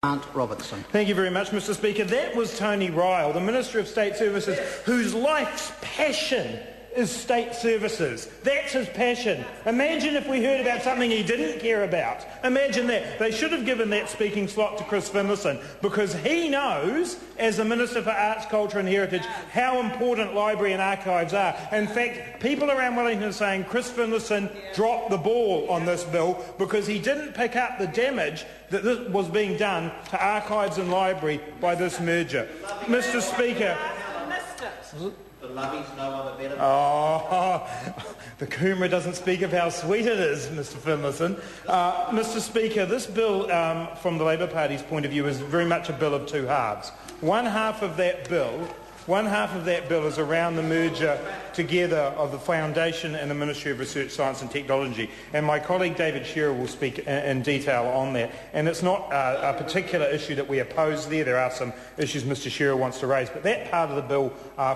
Grant Robertson. Thank you very much, Mr Speaker. That was Tony Ryle, the Minister of State Services, whose life's passion is state services. That's his passion. Imagine if we heard about something he didn't care about. Imagine that. They should have given that speaking slot to Chris Finlayson, because he knows, as the Minister for Arts, Culture and Heritage, how important library and archives are. In fact, people around Wellington are saying Chris Finlayson dropped the ball on this bill because he didn't pick up the damage that this was being done to archives and library by this merger. Mr Speaker, The Lovey's no one better. The Coomera doesn't speak of how sweet it is, Mr Finlayson. Mr Speaker, this bill, from the Labour Party's point of view, is very much a bill of two halves. One half of that bill is around the merger together of the Foundation and the Ministry of Research, Science and Technology. And my colleague David Shearer will speak in detail on that. And it's not a particular issue that we oppose there. There are some issues Mr Shearer wants to raise. But that part of the bill,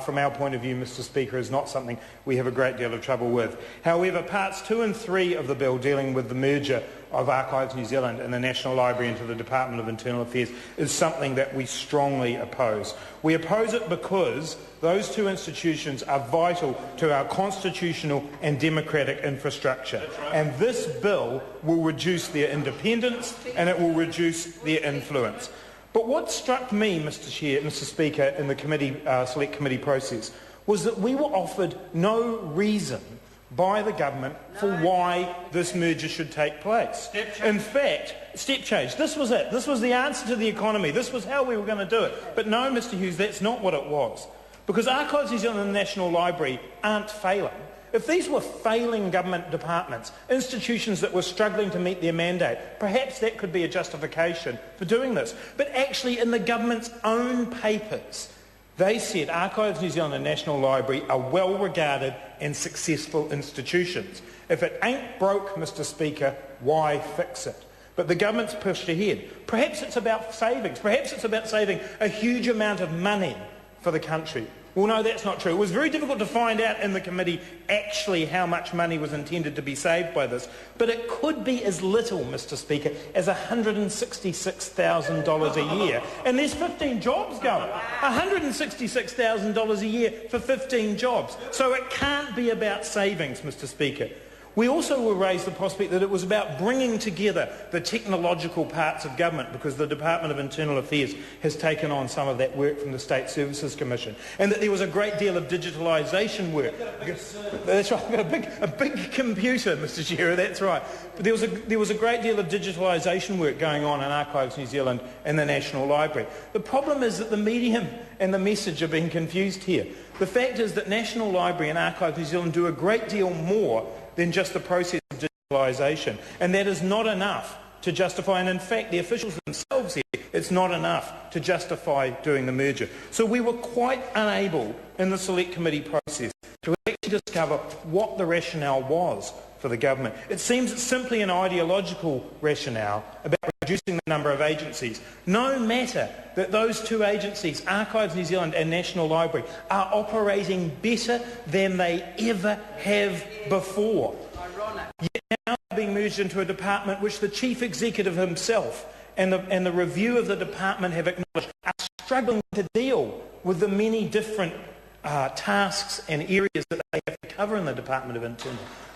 from our point of view, Mr Speaker, is not something we have a great deal of trouble with. However, parts 2 and 3 of the bill dealing with the merger of Archives New Zealand and the National Library into the Department of Internal Affairs is something that we strongly oppose. We oppose it because those two institutions are vital to our constitutional and democratic infrastructure. And this bill will reduce their independence and it will reduce their influence. But what struck me, Mr Speaker, in the select committee process was that we were offered no reason by the government for why this merger should take place. In fact, step change. This was it. This was the answer to the economy. This was how we were going to do it. But no, Mr Hughes, that's not what it was. Because Archives New Zealand and the National Library aren't failing. If these were failing government departments, institutions that were struggling to meet their mandate, perhaps that could be a justification for doing this. But actually, in the government's own papers, they said Archives New Zealand and National Library are well-regarded and successful institutions. If it ain't broke, Mr Speaker, why fix it? But the government's pushed ahead. Perhaps it's about savings. Perhaps it's about saving a huge amount of money for the country. Well, no, that's not true. It was very difficult to find out in the committee actually how much money was intended to be saved by this. But it could be as little, Mr Speaker, as $166,000 a year. And there's 15 jobs going. $166,000 a year for 15 jobs. So it can't be about savings, Mr Speaker. We also will raise the prospect that it was about bringing together the technological parts of government, because the Department of Internal Affairs has taken on some of that work from the State Services Commission, and that there was a great deal of digitalisation work. That's right, I've got a big computer, Mr Shearer, that's right. But there was a great deal of digitalisation work going on in Archives New Zealand and the National Library. The problem is that the medium and the message are being confused here. The fact is that National Library and Archives New Zealand do a great deal more than just the process of digitalisation. And that is not enough to justify, and in fact the officials themselves here, it's not enough to justify doing the merger. So we were quite unable in the Select Committee process to actually discover what the rationale was for the government. It seems it's simply an ideological rationale about reducing the number of agencies, no matter that those two agencies, Archives New Zealand and National Library, are operating better than they ever have before. Yet now they're being merged into a department which the Chief Executive himself and the review of the department have acknowledged are struggling to deal with the many different tasks and areas that they have to cover in the Department of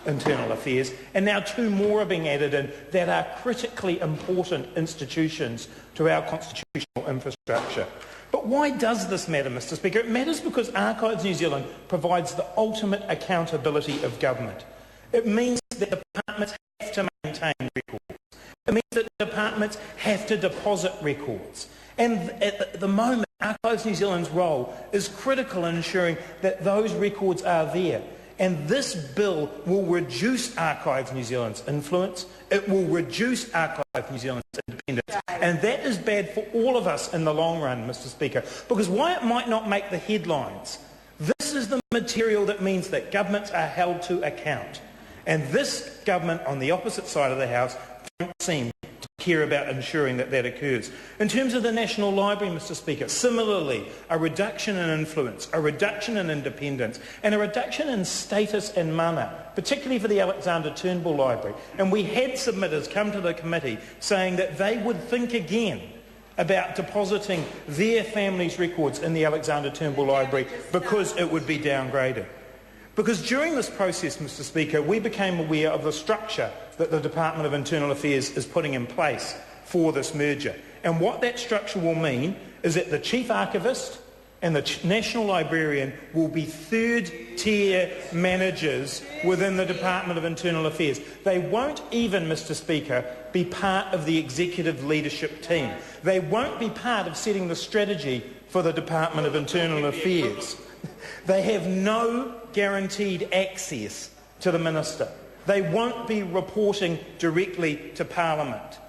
Internal Affairs, and now two more are being added in that are critically important institutions to our constitutional infrastructure. But why does this matter, Mr Speaker? It matters because Archives New Zealand provides the ultimate accountability of government. It means that departments have to maintain records. It means that departments have to deposit records. And at the moment, Archives New Zealand's role is critical in ensuring that those records are there. And this bill will reduce Archives New Zealand's influence. It will reduce Archives New Zealand's independence. And that is bad for all of us in the long run, Mr Speaker. Because while it might not make the headlines, this is the material that means that governments are held to account. And this government on the opposite side of the House don't seem to care about ensuring that that occurs. In terms of the National Library, Mr Speaker, similarly, a reduction in influence, a reduction in independence, and a reduction in status and mana, particularly for the Alexander Turnbull Library. And we had submitters come to the committee saying that they would think again about depositing their family's records in the Alexander Turnbull Library because it would be downgraded. Because during this process, Mr. Speaker, we became aware of the structure that the Department of Internal Affairs is putting in place for this merger. And what that structure will mean is that the Chief Archivist and the National Librarian will be third-tier managers within the Department of Internal Affairs. They won't even, Mr. Speaker, be part of the executive leadership team. They won't be part of setting the strategy for the Department of Internal Affairs. They have no guaranteed access to the Minister. They won't be reporting directly to Parliament.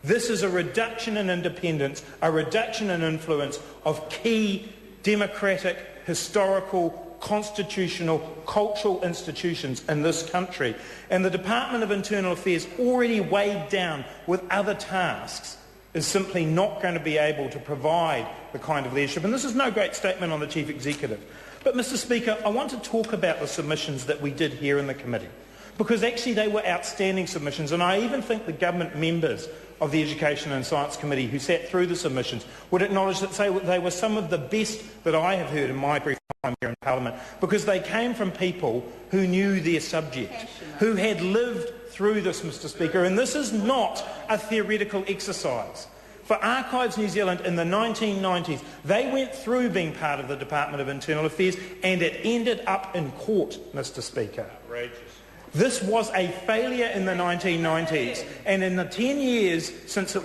This is a reduction in independence, a reduction in influence of key democratic, historical, constitutional, cultural institutions in this country. And the Department of Internal Affairs, already weighed down with other tasks, is simply not going to be able to provide the kind of leadership. And this is no great statement on the Chief Executive. But, Mr. Speaker, I want to talk about the submissions that we did here in the committee, because actually they were outstanding submissions, and I even think the government members of the Education and Science Committee who sat through the submissions would acknowledge that they were some of the best that I have heard in my brief time here in Parliament, because they came from people who knew their subject, who had lived through this, Mr. Speaker, and this is not a theoretical exercise. For Archives New Zealand in the 1990s, they went through being part of the Department of Internal Affairs, and it ended up in court, Mr. Speaker. Outrageous. This was a failure in the 1990s, and in the 10 years since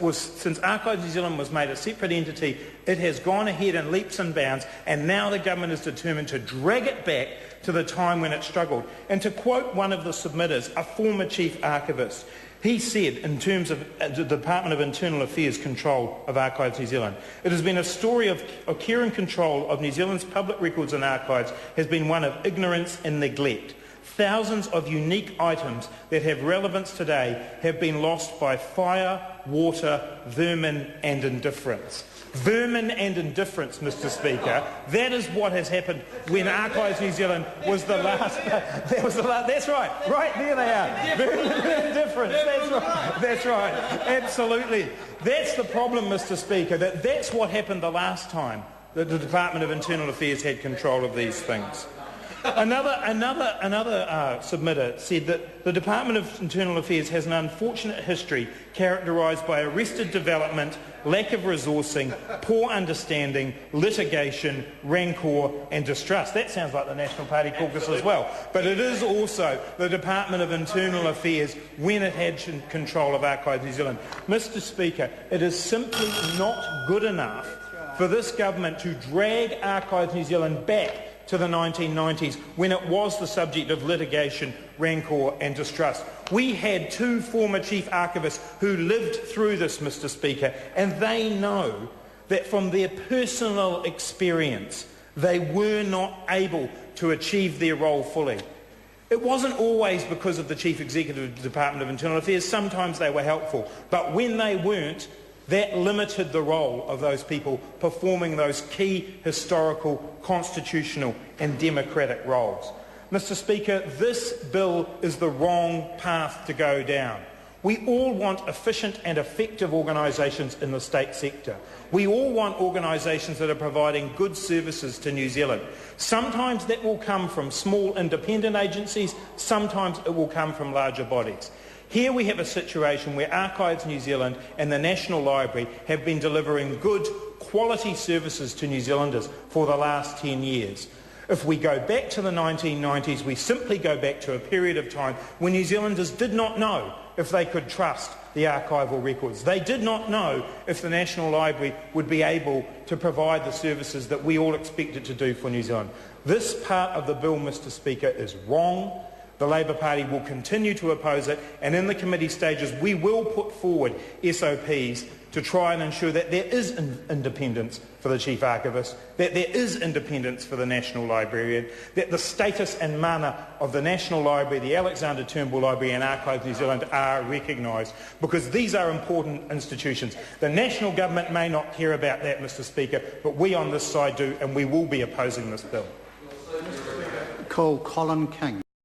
Archives New Zealand was made a separate entity, it has gone ahead in leaps and bounds, and now the government is determined to drag it back to the time when it struggled. And to quote one of the submitters, a former chief archivist, he said, in terms of the Department of Internal Affairs control of Archives New Zealand, it has been a story of care and control of New Zealand's public records and archives has been one of ignorance and neglect. Thousands of unique items that have relevance today have been lost by fire, water, vermin and indifference. Vermin and indifference, Mr. Speaker. That is what has happened when Archives New Zealand was the last. That's right. Right there they are. Vermin and indifference. That's right. That's right. Absolutely. That's the problem, Mr. Speaker. That's what happened the last time that the Department of Internal Affairs had control of these things. Another submitter said that the Department of Internal Affairs has an unfortunate history characterised by arrested development, lack of resourcing, poor understanding, litigation, rancour and distrust. That sounds like the National Party caucus as well. But it is also the Department of Internal Affairs when it had control of Archives New Zealand. Mr. Speaker, it is simply not good enough for this government to drag Archives New Zealand back to the 1990s when it was the subject of litigation, rancour and distrust. We had two former chief archivists who lived through this, Mr. Speaker, and they know that from their personal experience they were not able to achieve their role fully. It wasn't always because of the Chief Executive of the Department of Internal Affairs. Sometimes they were helpful, but when they weren't, that limited the role of those people performing those key historical, constitutional and democratic roles. Mr. Speaker, this bill is the wrong path to go down. We all want efficient and effective organisations in the state sector. We all want organisations that are providing good services to New Zealand. Sometimes that will come from small independent agencies, sometimes it will come from larger bodies. Here we have a situation where Archives New Zealand and the National Library have been delivering good, quality services to New Zealanders for the last 10 years. If we go back to the 1990s, we simply go back to a period of time when New Zealanders did not know if they could trust the archival records. They did not know if the National Library would be able to provide the services that we all expect it to do for New Zealand. This part of the bill, Mr. Speaker, is wrong. The Labour Party will continue to oppose it, and in the committee stages we will put forward SOPs to try and ensure that there is independence for the Chief Archivist, that there is independence for the National Librarian, that the status and mana of the National Library, the Alexander Turnbull Library and Archives New Zealand are recognised, because these are important institutions. The National Government may not care about that, Mr. Speaker, but we on this side do, and we will be opposing this bill. Call Colin King.